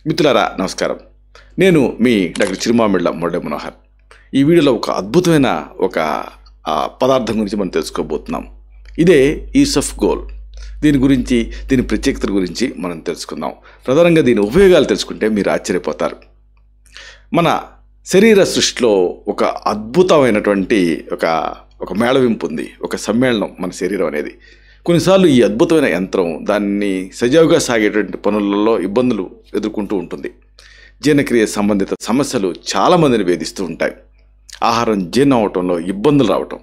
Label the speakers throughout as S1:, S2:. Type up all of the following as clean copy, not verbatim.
S1: మిత్రులారా నమస్కారం. నేను మీ డాక్టర్ చిరుమామిళ్ళ మురళీ మనోహర్. ఈ వీడియోలో ఒక అద్భుతమైన ఒక పదార్థం గురించి మనం తెలుసుకోబోతున్నాం. ఇదే ఈసఫ్ గోల్. దీని గురించి, దీని ప్రత్యేకతల గురించి మనం తెలుసుకుందాం. ప్రధానంగా దీని ఉపయోగాలు తెలుసుకుంటే మీరు ఆశ్చర్యపోతారు. మన శరీర సృష్టిలో ఒక అద్భుతమైనటువంటి ఒక మేళవింపు ఉంది, ఒక సమ్మేళనం మన శరీరం అనేది. కొన్నిసార్లు ఈ అద్భుతమైన యంత్రం దాన్ని సజావుగా సాగేటువంటి పనులలో ఇబ్బందులు ఎదుర్కొంటూ ఉంటుంది. జీర్ణక్రియ సంబంధిత సమస్యలు చాలామందిని వేధిస్తూ ఉంటాయి. ఆహారం జీర్ణం అవటంలో ఇబ్బందులు రావటం,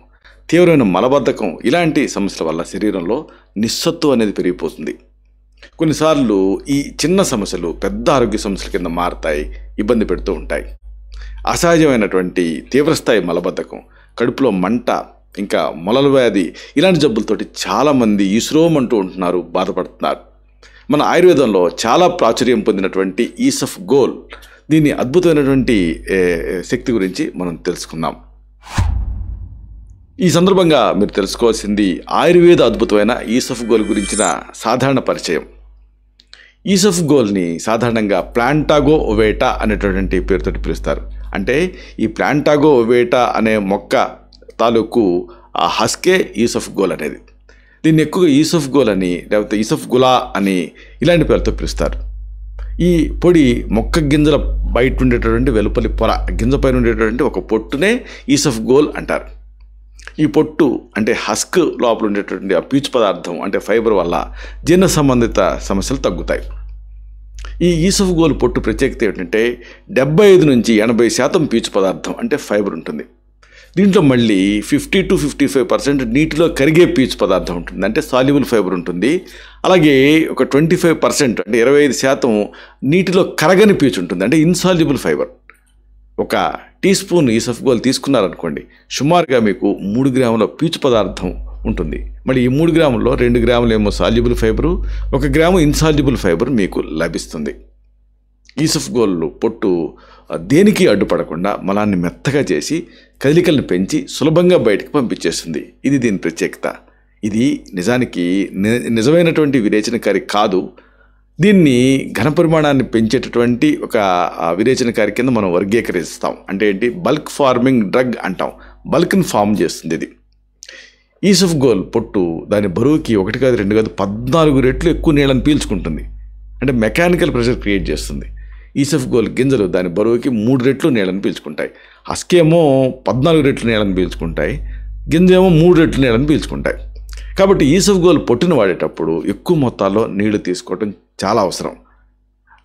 S1: తీవ్రమైన మలబద్ధకం, ఇలాంటి సమస్యల వల్ల శరీరంలో నిస్సత్తు అనేది పెరిగిపోతుంది. కొన్నిసార్లు ఈ చిన్న సమస్యలు పెద్ద ఆరోగ్య సమస్యల కింద మారతాయి, ఇబ్బంది పెడుతూ ఉంటాయి. అసహజమైనటువంటి తీవ్రస్థాయి మలబద్ధకం, కడుపులో మంట, ఇంకా మొలల వ్యాధి, ఇలాంటి జబ్బులతోటి చాలామంది ఈశ్రోమంటూ ఉంటున్నారు, బాధపడుతున్నారు. మన ఆయుర్వేదంలో చాలా ప్రాచుర్యం పొందినటువంటి ఈసఫ్ గోల్, దీని అద్భుతమైనటువంటి శక్తి గురించి మనం తెలుసుకుందాం. ఈ సందర్భంగా మీరు తెలుసుకోవాల్సింది ఆయుర్వేద అద్భుతమైన ఈసఫ్ గోల్ గురించిన సాధారణ పరిచయం. ఈసఫ్ గోల్ని సాధారణంగా ప్లాంటాగో ఒవేటా అనేటటువంటి పేరుతో పిలుస్తారు. అంటే ఈ ప్లాంటాగో ఒవేటా అనే మొక్క తాలూకు ఆ హస్కే ఈసఫ్ గోల్ అనేది. దీన్ని ఎక్కువగా ఈసఫ్ గోల్ అని, లేకపోతే ఈసఫ్ గులా అని ఇలాంటి పేరుతో పిలుస్తారు. ఈ పొడి మొక్క గింజల బయట ఉండేటటువంటి వెలుపలి పొర, గింజ పైన ఉండేటటువంటి ఒక పొట్టునే ఈసఫ్ గోల్ అంటారు. ఈ పొట్టు అంటే హస్క్ లోపల ఉండేటటువంటి ఆ పీచు పదార్థం అంటే ఫైబర్ వల్ల జీర్ణ సంబంధిత సమస్యలు తగ్గుతాయి. ఈ ఈసఫ్ గోల్ పొట్టు ప్రత్యేకత ఏంటంటే 75 నుంచి 80% పీచు పదార్థం అంటే ఫైబర్ ఉంటుంది. దీంట్లో మళ్ళీ 50 to 55% నీటిలో కరిగే పీచు పదార్థం ఉంటుంది, అంటే సాల్యుబుల్ ఫైబర్ ఉంటుంది. అలాగే ఒక 25% అంటే 25% నీటిలో కరగని పీచు ఉంటుంది, అంటే ఇన్సాల్యుబుల్ ఫైబర్. ఒక టీ స్పూన్ ఈసఫ్ గోల్ తీసుకున్నారనుకోండి, సుమారుగా మీకు 3 గ్రాముల పీచు పదార్థం ఉంటుంది. మళ్ళీ ఈ 3 గ్రాముల్లో 2 గ్రాములు ఏమో soluble fibre, 1 gram insoluble fibre మీకు లభిస్తుంది. ఈసఫ్ గోల్ పొట్టు దేనికి అడ్డుపడకుండా మలాన్ని మెత్తగా చేసి కదలికలను పెంచి సులభంగా బయటకు పంపించేస్తుంది. ఇది దీని ప్రత్యేకత. ఇది నిజానికి నిజమైనటువంటి విరేచనకారి కాదు. దీన్ని ఘన పరిమాణాన్ని పెంచేటటువంటి ఒక విరేచనకారి కింద మనం వర్గీకరిస్తాం. అంటే ఏంటి, బల్క్ ఫార్మింగ్ డ్రగ్ అంటాం. బల్క్ని ఫామ్ చేస్తుంది ఇది. ఈసఫ్ గోల్ పొట్టు దాని బరువుకి 1 కాదు 2 కాదు 14 రెట్లు ఎక్కువ నీళ్ళని పీల్చుకుంటుంది, అంటే మెకానికల్ ప్రెషర్ క్రియేట్ చేస్తుంది. ఈసఫ్ గోల్ గింజలు దాని బరువుకి 3 రెట్లు నీళ్ళని పీల్చుకుంటాయి. హస్కేమో 14 రెట్లు నీళ్ళని పీల్చుకుంటాయి, గింజేమో 3 రెట్లు నీళ్ళని పీల్చుకుంటాయి. కాబట్టి ఈసఫ్ గోల్ పొట్టును వాడేటప్పుడు ఎక్కువ మొత్తాల్లో నీళ్లు తీసుకోవటం చాలా అవసరం.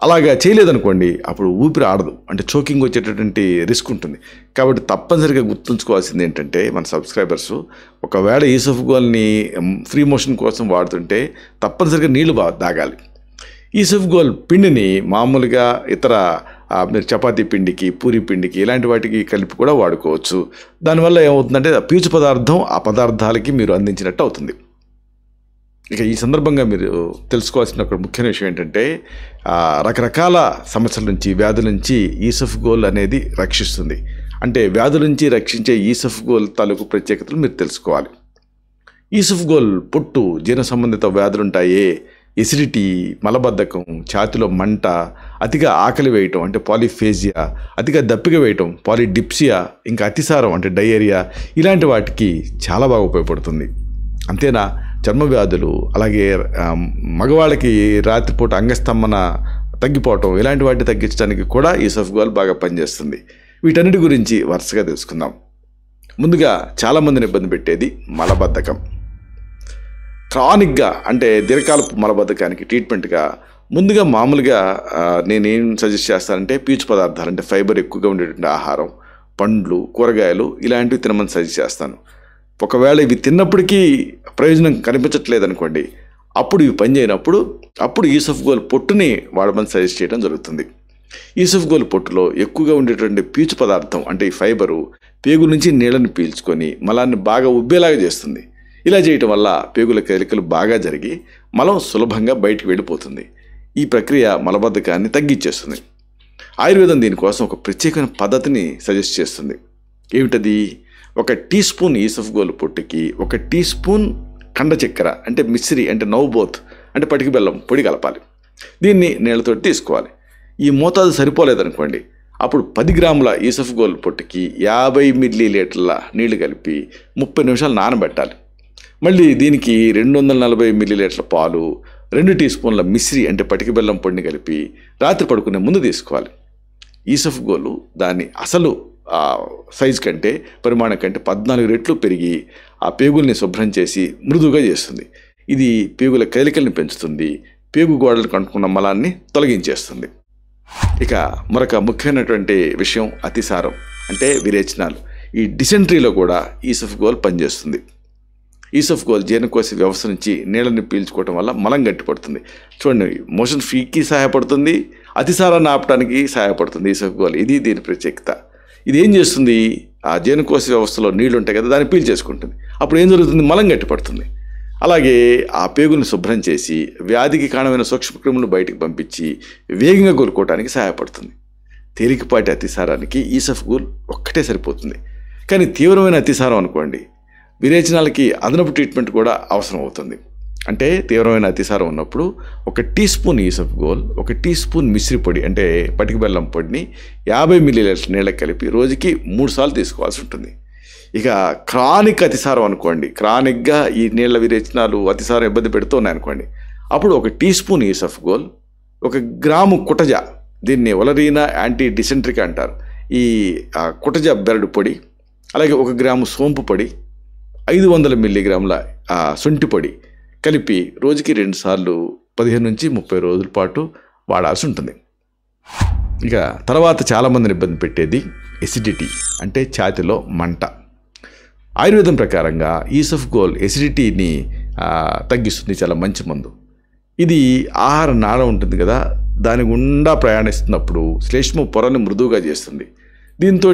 S1: అలాగా చేయలేదనుకోండి, అప్పుడు ఊపిరి ఆడదు, అంటే చోకింగ్ వచ్చేటటువంటి రిస్క్ ఉంటుంది. కాబట్టి తప్పనిసరిగా గుర్తుంచుకోవాల్సింది ఏంటంటే, మన సబ్స్క్రైబర్స్ ఒకవేళ ఈసఫ్ గోల్ని ఫ్రీ మోషన్ కోసం వాడుతుంటే తప్పనిసరిగా నీళ్లు తాగాలి. ఈసఫ్ గోల్ పిండిని మామూలుగా ఇతర మీరు చపాతీ పిండికి, పూరి పిండికి, ఇలాంటి వాటికి కలిపి కూడా వాడుకోవచ్చు. దానివల్ల ఏమవుతుందంటే పీచు పదార్థం ఆ పదార్థాలకి మీరు అందించినట్టు అవుతుంది. ఇక ఈ సందర్భంగా మీరు తెలుసుకోవాల్సిన ఒక ముఖ్యమైన విషయం ఏంటంటే, రకరకాల సమస్యల నుంచి, వ్యాధుల నుంచి ఈసఫ్ గోల్ అనేది రక్షిస్తుంది. అంటే వ్యాధుల నుంచి రక్షించే ఈసఫ్ గోల్ తాలూకు ప్రత్యేకతలు మీరు తెలుసుకోవాలి. ఈసఫ్ గోల్ పొట్టు జీర్ణ సంబంధిత వ్యాధులు ఉంటాయే, ఎసిడిటీ, మలబద్ధకం, ఛాతిలో మంట, అతిగా ఆకలి వేయటం అంటే పాలిఫేజియా, అతిగా దప్పిక వేయటం పాలిడిప్సియా, ఇంకా అతిసారం అంటే డయేరియా, ఇలాంటి వాటికి చాలా బాగా ఉపయోగపడుతుంది. అంతేనా, చర్మ వ్యాధులు, అలాగే మగవాళ్ళకి రాత్రిపూట అంగస్తంభన తగ్గిపోవటం, ఇలాంటి వాటిని తగ్గించడానికి కూడా ఈసఫ్ గోల్ బాగా పనిచేస్తుంది. వీటన్నిటి గురించి వరుసగా తెలుసుకుందాం. ముందుగా చాలామందిని ఇబ్బంది పెట్టేది మలబద్ధకం. క్రానిక్గా అంటే దీర్ఘకాలపు మలబద్ధకానికి ట్రీట్మెంట్గా ముందుగా మామూలుగా నేనేం సజెస్ట్ చేస్తానంటే పీచు పదార్థాలు అంటే ఫైబర్ ఎక్కువగా ఉండేటువంటి ఆహారం, పండ్లు, కూరగాయలు ఇలాంటివి తినమని సజెస్ట్ చేస్తాను. ఒకవేళ ఇవి తిన్నప్పటికీ ప్రయోజనం కనిపించట్లేదు అనుకోండి, అప్పుడు ఇవి పనిచేయనప్పుడు అప్పుడు ఈసఫ్ గోల్ పొట్టుని వాడమని సజెస్ట్ చేయడం జరుగుతుంది. ఈసఫ్ గోల్ పొట్టులో ఎక్కువగా ఉండేటువంటి పీచు పదార్థం అంటే ఈ ఫైబరు పేగుల నుంచి నీళ్ళని పీల్చుకొని మలాన్ని బాగా ఉబ్బేలాగా చేస్తుంది. ఇలా చేయటం వల్ల పేగుల కదలికలు బాగా జరిగి మలం సులభంగా బయటికి వెళ్ళిపోతుంది. ఈ ప్రక్రియ మలబద్ధకాన్ని తగ్గించేస్తుంది. ఆయుర్వేదం దీనికోసం ఒక ప్రత్యేకమైన పద్ధతిని సజెస్ట్ చేస్తుంది. ఏమిటది? 1 టీ స్పూన్ ఈసఫ్ గోల్ పొట్టుకి 1 టీ స్పూన్ కండ చక్కెర అంటే మిశ్రి అంటే నవ్వుబోత్ అంటే పటికి బెల్లం పొడి కలపాలి. దీన్ని నీళ్ళతో తీసుకోవాలి. ఈ మోతాదు సరిపోలేదనుకోండి, అప్పుడు 10 గ్రాముల ఈసఫ్గోల్ పొట్టుకి 50 మిల్లీలీటర్ల నీళ్లు కలిపి 30 నిమిషాలు నానబెట్టాలి. మళ్ళీ దీనికి 240 మిల్లీలీటర్ల పాలు, 2 టీ స్పూన్ల మిశ్రి అంటే పటిక బెల్లం పొడిని కలిపి రాత్రి పడుకునే ముందు తీసుకోవాలి. ఈసఫ్గోలు దాని అసలు సైజు కంటే, పరిమాణం కంటే 14 రెట్లు పెరిగి ఆ పేగుల్ని శుభ్రం చేసి మృదువుగా చేస్తుంది. ఇది పేగుల కదలికల్ని పెంచుతుంది, పేగు గోడలకు అంటుకున్న మలాన్ని తొలగించేస్తుంది. ఇక మరొక ముఖ్యమైనటువంటి విషయం అతిసారం అంటే విరేచనాలు. ఈ డిసెంట్రీలో కూడా ఈసఫ్గోల్ పనిచేస్తుంది. ఈసఫ్గోల్ జీర్ణకోశ వ్యవస్థ నుంచి నీళ్ళని పీల్చుకోవడం వల్ల మలం గట్టిపడుతుంది. చూడండి, మోషన్ ఫ్రీకి సహాయపడుతుంది, అతిసారాన్ని ఆపడానికి సహాయపడుతుంది ఈసఫ్గోల్. ఇది దీని ప్రత్యేకత. ఇది ఏం చేస్తుంది, ఆ జీర్ణకోశ వ్యవస్థలో నీళ్లు ఉంటాయి కదా, దాన్ని పీల్చేసుకుంటుంది. అప్పుడు ఏం జరుగుతుంది, మలం గట్టిపడుతుంది. అలాగే ఆ పేగుల్ని శుభ్రం చేసి వ్యాధికి కారణమైన సూక్ష్మక్రిములను బయటికి పంపించి వేగంగా కోలుకోవడానికి సహాయపడుతుంది. తేలికపాటి అతిసారానికి ఈసఫ్గోల్ ఒక్కటే సరిపోతుంది. కానీ తీవ్రమైన అతిసారం అనుకోండి, విరేచనాలకి అదనపు ట్రీట్మెంట్ కూడా అవసరం అవుతుంది. అంటే తీవ్రమైన అతిసారం ఉన్నప్పుడు 1 టీ స్పూన్ ఈసఫ్గోల్, 1 టీ స్పూన్ మిశ్రి పొడి అంటే పటిక బెల్లం పొడిని 50 మిల్లీలీటర్ల నీళ్ళకి కలిపి రోజుకి 3 సార్లు తీసుకోవాల్సి ఉంటుంది. ఇక క్రానిక్ అతిసారం అనుకోండి, క్రానిక్గా ఈ నీళ్ల విరేచనాలు అతిసారం ఇబ్బంది పెడుతూ ఉన్నాయనుకోండి, అప్పుడు 1 టీ స్పూన్ ఈసఫ్గోల్, 1 గ్రాము కుటజ, దీన్ని ఒలరీనా యాంటీ డిసెంట్రిక్ అంటారు, ఈ కుటజ బెరడు పొడి, అలాగే 1 గ్రాము సోంపు పొడి, 500 మిల్లీగ్రాముల శొంఠి పొడి కలిపి రోజుకి 2 సార్లు 15 నుంచి 30 రోజుల పాటు వాడాల్సి ఉంటుంది. ఇక తర్వాత చాలామందిని ఇబ్బంది పెట్టేది ఎసిడిటీ అంటే ఛాతిలో మంట. ఆయుర్వేదం ప్రకారంగా ఈసఫ్గోల్ ఎసిడిటీని తగ్గిస్తుంది, చాలా మంచి మందు. ఇది ఆహార నాళం ఉంటుంది కదా, దాని గుండా ప్రయాణిస్తున్నప్పుడు శ్లేష్మ పొరని మృదువుగా చేస్తుంది. దీంతో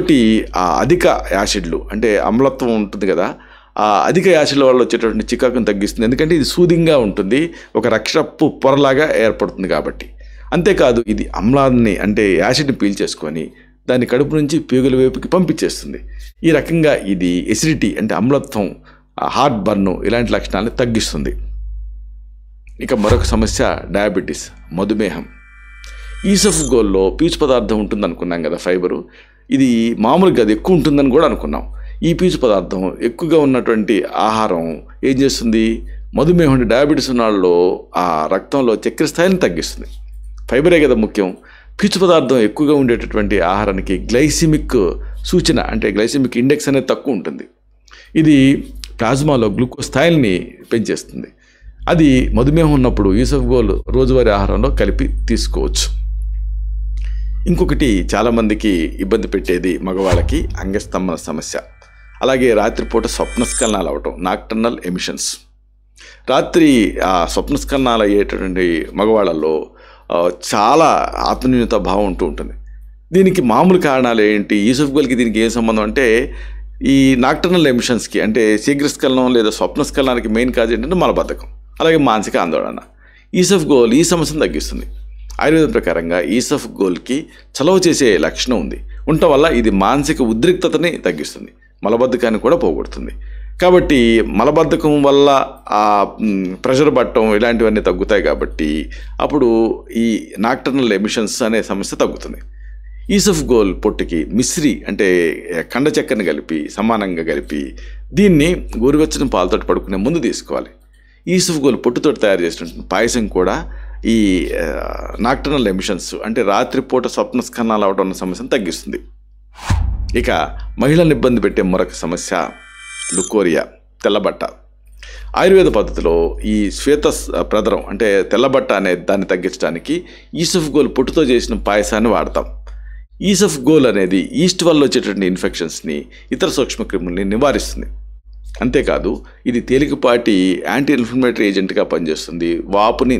S1: ఆ అధిక యాసిడ్లు అంటే అమ్లత్వం ఉంటుంది కదా, ఆ అధిక యాసిడ్ల వల్ల వచ్చేటటువంటి చికాకును తగ్గిస్తుంది. ఎందుకంటే ఇది సూదింగ్గా ఉంటుంది, ఒక రక్షపు పొరలాగా ఏర్పడుతుంది కాబట్టి. అంతేకాదు ఇది అమ్లాన్ని అంటే యాసిడ్ని పీల్చేసుకొని దాన్ని కడుపు నుంచి పేగుల వైపుకి పంపించేస్తుంది. ఈ రకంగా ఇది ఎసిడిటీ అంటే అమ్లత్వం, హార్ట్ బర్న్ ఇలాంటి లక్షణాలను తగ్గిస్తుంది. ఇక మరొక సమస్య డయాబెటీస్, మధుమేహం. ఈసఫ్గోల్లో పీచు పదార్థం ఉంటుంది అనుకున్నాం కదా, ఫైబరు. ఇది మామూలుగా అది ఎక్కువ ఉంటుందని కూడా అనుకున్నాం. ఈ పీచు పదార్థం ఎక్కువగా ఉన్నటువంటి ఆహారం ఏం చేస్తుంది, మధుమేహం అంటే డయాబెటీస్ ఉన్న వాళ్ళలో ఆ రక్తంలో చక్కెర స్థాయిని తగ్గిస్తుంది. ఫైబరే కదా ముఖ్యం. పీచు పదార్థం ఎక్కువగా ఉండేటటువంటి ఆహారానికి గ్లైసిమిక్ సూచన అంటే గ్లైసిమిక్ ఇండెక్స్ అనేది తక్కువ ఉంటుంది. ఇది ప్లాజ్మాలో గ్లూకోజ్ స్థాయిల్ని పెంచేస్తుంది. అది మధుమేహం ఉన్నప్పుడు ఈసఫ్గోల్ రోజువారీ ఆహారంలో కలిపి తీసుకోవచ్చు. ఇంకొకటి చాలామందికి ఇబ్బంది పెట్టేది మగవాళ్ళకి అంగస్తంభన సమస్య, అలాగే రాత్రిపూట స్వప్నస్ఖలనాలు అవటం, నాక్టర్నల్ ఎమిషన్స్. రాత్రి స్వప్నస్ఖలనాలు అయ్యేటటువంటి మగవాళ్ళల్లో చాలా ఆత్మన్యూనత భావం ఉంటూ ఉంటుంది. దీనికి మామూలు కారణాలు ఏంటి, ఈసఫ్గోల్కి దీనికి ఏం సంబంధం అంటే, ఈ నాక్టర్నల్ ఎమిషన్స్కి అంటే శీఘ్రస్ఖలనం లేదా స్వప్నస్ఖలనానికి మెయిన్ కాజ్ ఏంటంటే మలబద్ధకం, అలాగే మానసిక ఆందోళన. ఈసఫ్గోల్ ఈ సమస్యను తగ్గిస్తుంది. ఆయుర్వేదం ప్రకారంగా ఈసఫ్గోల్కి చలవ చేసే లక్షణం ఉంది, ఉండటం వల్ల ఇది మానసిక ఉద్రిక్తతని తగ్గిస్తుంది, మలబద్ధకాన్ని కూడా పోగొడుతుంది. కాబట్టి మలబద్ధకం వల్ల ప్రెషర్ పట్టడం ఇలాంటివన్నీ తగ్గుతాయి. కాబట్టి అప్పుడు ఈ నాక్టర్నల్ ఎమిషన్స్ అనే సమస్య తగ్గుతుంది. ఈసఫ్గోల్ పొట్టుకి మిశ్రి అంటే కండ చక్కెరని కలిపి సమానంగా కలిపి దీన్ని గోరువెచ్చని పాలతో పడుకునే ముందు తీసుకోవాలి. ఈసఫ్గోల్ పొట్టుతో తయారు చేసిన పాయసం కూడా ఈ నాక్టర్నల్ ఎమిషన్స్ అంటే రాత్రిపూట స్వప్నస్ఖలనాలు అవడం అన్న సమస్యను తగ్గిస్తుంది. ఇక మహిళలను ఇబ్బంది పెట్టే మరొక సమస్య లుకోరియా, తెల్లబట్ట. ఆయుర్వేద పద్ధతిలో ఈ శ్వేత ప్రదరం అంటే తెల్లబట్ట అనే దాన్ని తగ్గించడానికి ఈసఫ్గోల్ పొట్టుతో చేసిన పాయసాన్ని వాడతాం. ఈసఫ్గోల్ అనేది ఈస్ట్ వల్ల వచ్చేటువంటి ఇన్ఫెక్షన్స్ని, ఇతర సూక్ష్మక్రిముల్ని నివారిస్తుంది. అంతేకాదు ఇది తేలికపాటి యాంటీ ఇన్ఫ్లమేటరీ ఏజెంట్గా పనిచేస్తుంది, వాపుని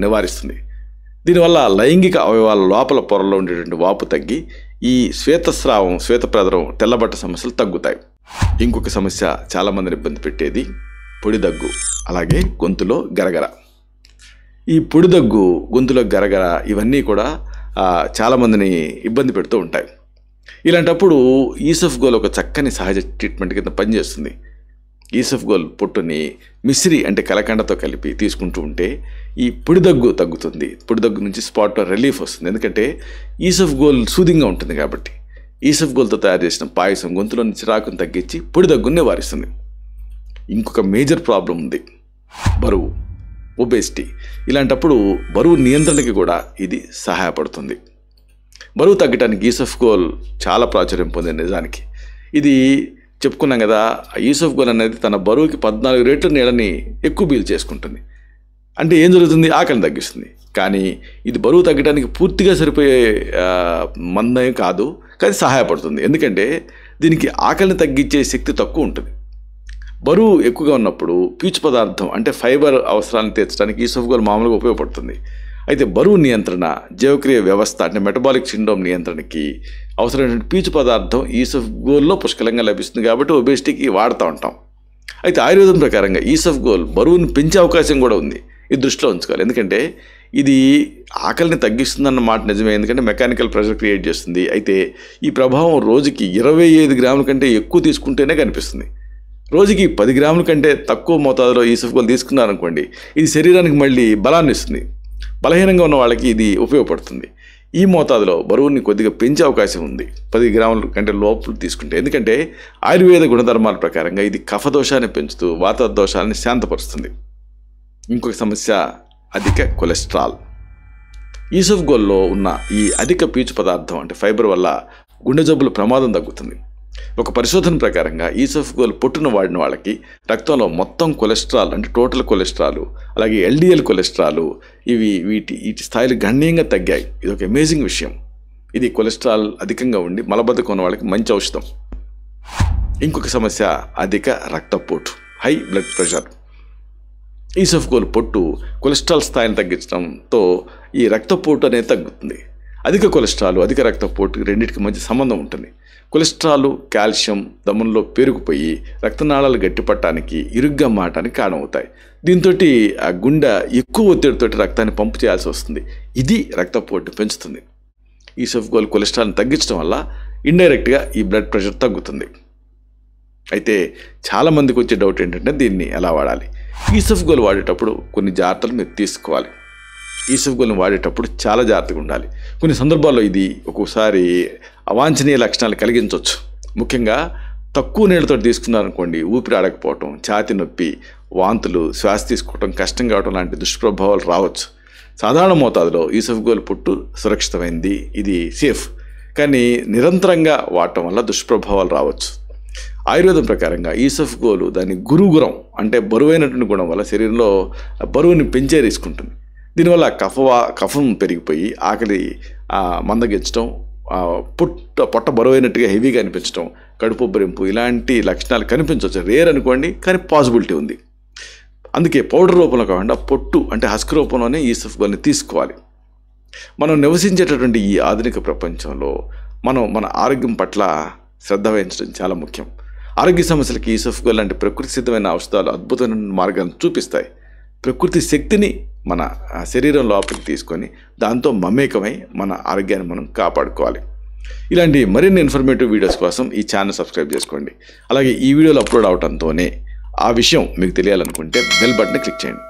S1: నివారిస్తుంది. దీనివల్ల లైంగిక అవయవాల లోపల పొరలో ఉండేటువంటి వాపు తగ్గి ఈ శ్వేతస్రావం, శ్వేతప్రదరం, తెల్లబట్ట సమస్యలు తగ్గుతాయి. ఇంకొక సమస్య చాలామందిని ఇబ్బంది పెట్టేది పొడి దగ్గు, అలాగే గొంతులో గరగర. ఈ పొడి దగ్గు, గొంతులో గరగర ఇవన్నీ కూడా చాలామందిని ఇబ్బంది పెడుతూ ఉంటాయి. ఇలాంటప్పుడు ఈసఫ్గోల్ ఒక చక్కని సహజ ట్రీట్మెంట్ కింద పనిచేస్తుంది. ఈసఫ్గోల్ పొట్టుని మిశ్రి అంటే కలకండతో కలిపి తీసుకుంటూ ఉంటే ఈ పొడి దగ్గు తగ్గుతుంది. పొడి దగ్గు నుంచి స్పాట్లో రిలీఫ్ వస్తుంది. ఎందుకంటే ఈసఫ్గోల్ సూదింగ్గా ఉంటుంది కాబట్టి. ఈసఫ్గోల్తో తయారు చేసిన పాయసం గొంతులోని చిరాకును తగ్గించి పొడి దగ్గుని నివారిస్తుంది. ఇంకొక మేజర్ ప్రాబ్లం ఉంది, బరువు, ఒబేసిటీ. ఇలాంటప్పుడు బరువు నియంత్రణకి కూడా ఇది సహాయపడుతుంది. బరువు తగ్గడానికి ఈసఫ్గోల్ చాలా ప్రాచుర్యం పొందింది. నిజానికి ఇది చెప్పుకున్నాం కదా, ఈసఫ్గోల్ అనేది తన బరువుకి 14 రెట్లు నీళ్ళని ఎక్కువ పీల్ చేసుకుంటుంది. అంటే ఏం జరుగుతుంది? ఆకలిని తగ్గిస్తుంది. కానీ ఇది బరువు తగ్గడానికి పూర్తిగా సరిపోయే మందం కాదు, కానీ సహాయపడుతుంది. ఎందుకంటే దీనికి ఆకలిని తగ్గించే శక్తి తక్కువ ఉంటుంది. బరువు ఎక్కువగా ఉన్నప్పుడు పీచు పదార్థం అంటే ఫైబర్ అవసరాలను తీర్చడానికి ఈసఫ్గోల్ మామూలుగా ఉపయోగపడుతుంది. అయితే బరువు నియంత్రణ, జీవక్రియ వ్యవస్థ అంటే మెటబాలిక్ సిండ్రోమ్ నియంత్రణకి అవసరమైన పీచు పదార్థం ఈసఫ్గోల్లో పుష్కలంగా లభిస్తుంది కాబట్టి ఒబేసిటీకి వాడుతూ ఉంటాం. అయితే ఆయుర్వేదం ప్రకారంగా ఈసఫ్గోల్ బరువును పెంచే అవకాశం కూడా ఉంది. ఇది దృష్టిలో ఉంచుకోవాలి. ఎందుకంటే ఇది ఆకలిని తగ్గిస్తుందన్న మాట నిజమే, ఎందుకంటే మెకానికల్ ప్రెషర్ క్రియేట్ చేస్తుంది. అయితే ఈ ప్రభావం రోజుకి 25 గ్రాముల కంటే ఎక్కువ తీసుకుంటేనే కనిపిస్తుంది. రోజుకి 10 గ్రాముల కంటే తక్కువ మోతాదులో ఈసఫ్గోల్ తీసుకున్నారనుకోండి, ఇది శరీరానికి మళ్ళీ బలాన్ని ఇస్తుంది. బలహీనంగా ఉన్న వాళ్ళకి ఇది ఉపయోగపడుతుంది. ఈ మోతాదులో బరువుని కొద్దిగా పెంచే అవకాశం ఉంది 10 గ్రాముల కంటే లోపల తీసుకుంటే. ఎందుకంటే ఆయుర్వేద గుణధర్మాల ప్రకారంగా ఇది కఫదోషాన్ని పెంచుతూ వాత దోషాలని శాంతపరుస్తుంది. ఇంకొక సమస్య అధిక కొలెస్ట్రాల్. ఈసఫ్గోల్లో ఉన్న ఈ అధిక పీచు పదార్థం అంటే ఫైబర్ వల్ల గుండె జబ్బుల ప్రమాదం తగ్గుతుంది. ఒక పరిశోధన ప్రకారంగా ఈసఫ్గోల్ పొట్టును వాడిన వాళ్ళకి రక్తంలో మొత్తం కొలెస్ట్రాల్ అంటే టోటల్ కొలెస్ట్రాల్, అలాగే ఎల్డిఎల్ కొలెస్ట్రాల్ వీటి స్థాయిలు గణనీయంగా తగ్గాయి. ఇది ఒక అమేజింగ్ విషయం. ఇది కొలెస్ట్రాల్ అధికంగా ఉండి మలబద్ధకం ఉన్న వాళ్ళకి మంచి ఔషధం. ఇంకొక సమస్య అధిక రక్తపోటు, హై బ్లడ్ ప్రెషర్. ఈసఫ్గోల్ పొట్టు కొలెస్ట్రాల్ స్థాయిని తగ్గించడంతో ఈ రక్తపోటు అనేది తగ్గుతుంది. అధిక కొలెస్ట్రాల్, అధిక రక్తపోటు రెండింటికి మధ్య సంబంధం ఉంటుంది. కొలెస్ట్రాల్, కాల్షియం దమంలో పేరుకుపోయి రక్తనాళాలు గట్టిపట్టడానికి, ఇరుగ్గా మారడానికి కారణమవుతాయి. దీంతో ఆ గుండె ఎక్కువ ఒత్తిడితో రక్తాన్ని పంపు చేయాల్సి వస్తుంది. ఇది రక్తపోటు పెంచుతుంది. ఈసఫ్గోల్ కొలెస్ట్రాల్ని తగ్గించడం వల్ల ఇండైరెక్ట్గా ఈ బ్లడ్ ప్రెషర్ తగ్గుతుంది. అయితే చాలామందికి వచ్చే డౌట్ ఏంటంటే దీన్ని ఎలా వాడాలి? ఈసఫ్గోల్ వాడేటప్పుడు కొన్ని జాగ్రత్తలు మీరు తీసుకోవాలి. ఈసఫ్గోల్ని వాడేటప్పుడు చాలా జాగ్రత్తగా ఉండాలి. కొన్ని సందర్భాల్లో ఇది ఒక్కోసారి అవాంఛనీయ లక్షణాలు కలిగించవచ్చు. ముఖ్యంగా తక్కువ నీళ్ళతో తీసుకున్నారనుకోండి, ఊపిరి ఆడకపోవటం, ఛాతీ నొప్పి, వాంతులు, శ్వాస తీసుకోవటం కష్టం కావటం లాంటి దుష్ప్రభావాలు రావచ్చు. సాధారణ మోతాదులో ఈసఫ్గోల్ పొట్టు సురక్షితమైంది, ఇది సేఫ్. కానీ నిరంతరంగా వాడటం వల్ల దుష్ప్రభావాలు రావచ్చు. ఆయుర్వేదం ప్రకారంగా ఈసఫ్గోలు దాని గురుగురం అంటే బరువైనటువంటి గుణం వల్ల శరీరంలో బరువుని పెంచే రిస్క్ ఉంటుంది. దీనివల్ల కఫం పెరిగిపోయి ఆకలి మందగించడం, పొట్ట బరువైనట్టుగా హెవీగా అనిపించడం, కడుపు ఉబ్బరింపు ఇలాంటి లక్షణాలు కనిపించవచ్చు. రేర్ అనుకోండి, కానీ పాసిబిలిటీ ఉంది. అందుకే పౌడర్ రూపంలో కాకుండా పొట్టు అంటే హస్క్ రూపంలోనే ఈసఫ్గోల్ని తీసుకోవాలి. మనం నివసించేటటువంటి ఈ ఆధునిక ప్రపంచంలో మన ఆరోగ్యం పట్ల శ్రద్ధ వహించడం చాలా ముఖ్యం. ఆరోగ్య సమస్యలకి ఈసఫ్గోల్ లాంటి ప్రకృతి సిద్ధమైన ఔషధాలు అద్భుతమైన మార్గాలను చూపిస్తాయి. ప్రకృతి శక్తిని మన శరీరం లోపలికి తీసుకొని దాంతో మమేకమై మన ఆరోగ్యాన్ని మనం కాపాడుకోవాలి. ఇలాంటి మరిన్ని ఇన్ఫర్మేటివ్ వీడియోస్ కోసం ఈ ఛానల్ సబ్స్క్రైబ్ చేసుకోండి. అలాగే ఈ వీడియోలు అప్లోడ్ అవడంతోనే ఆ విషయం మీకు తెలియాలనుకుంటే బెల్ బటన్ క్లిక్ చేయండి.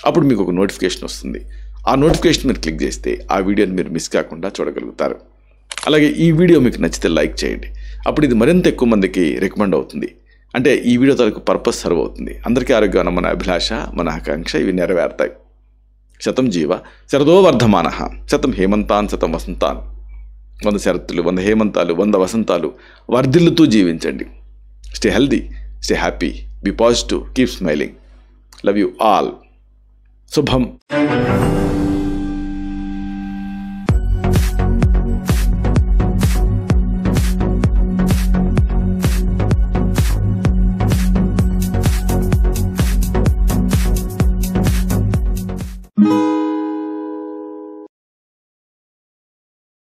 S1: అప్పుడు మీకు ఒక నోటిఫికేషన్ వస్తుంది. ఆ నోటిఫికేషన్ మీరు క్లిక్ చేస్తే ఆ వీడియోని మీరు మిస్ కాకుండా చూడగలుగుతారు. అలాగే ఈ వీడియో మీకు నచ్చితే లైక్ చేయండి. అప్పుడు ఇది మరింత ఎక్కువ మందికి రికమెండ్ అవుతుంది. అంటే ఈ వీడియో తాలూకు పర్పస్ సర్వ్ అవుతుంది. అందరికీ ఆరోగ్యం మన అభిలాష, మన ఆకాంక్ష ఇవి నెరవేరుతాయి. శతం జీవ శరదో వర్ధమాన, శతం హేమంతాన్ శతం వసంతాన్. 100 శరత్తులు, 100 హేమంతాలు, 100 వసంతాలు వర్ధిల్లుతూ జీవించండి. Stay healthy, stay happy, be positive, keep smiling. Love you all. శుభం.